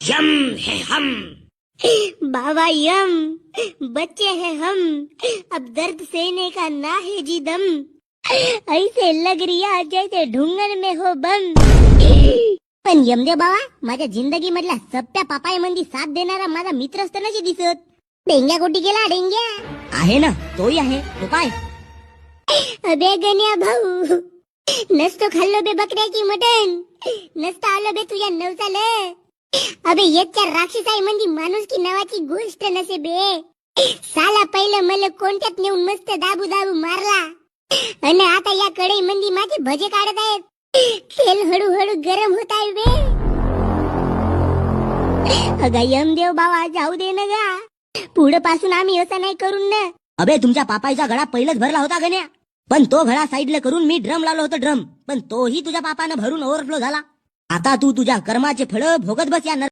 M है हम। बाबा M, बच्चे हैं हम, अब दर्द सहने का ना है जी दम, ऐसे लग रिया जैसे ढुंगण में हो बम। पण यमदेव बाबा, माझ्या जिंदगी मधल्या सप्प्या पापाय मंदी साथ देणारा माझा मित्र असतानाची दिसत. डेंग्या कोटी गेला डेंग्या. आहे ना, तोही आहे. तो काय? अबे गण्या भाऊ, नसतो खाल्लो बे बकऱ्याची मटण, नसतो आलो बे तुझ्या नवसाला. अबे याच्या राक्षसाई मंदी माणुसकी नावाची गोष्ट नसे बे. साला पहिलं मला कोणत्यात नेऊन मस्त दाबू दाबू मारला, आणि आता या कढई मंदी माझे भजे काढत आहेत. तेल हळूहळू गरम होत आहे बे. अगा यमदेव बाबा, जाऊ दे ना गा. पुढे पासून आम्ही असं नाही करून ना. अबे तुमच्या पापाईचा घडा पहिलेच भरला होता गण्या, पण तो घडा साईडला करून मी ड्रम लावलो होतो ड्रम, पण तोही तुझ्या पापानं भरून ओव्हरफ्लो झाला. आता तू तुझ्या कर्माचे फळ भोगत बस या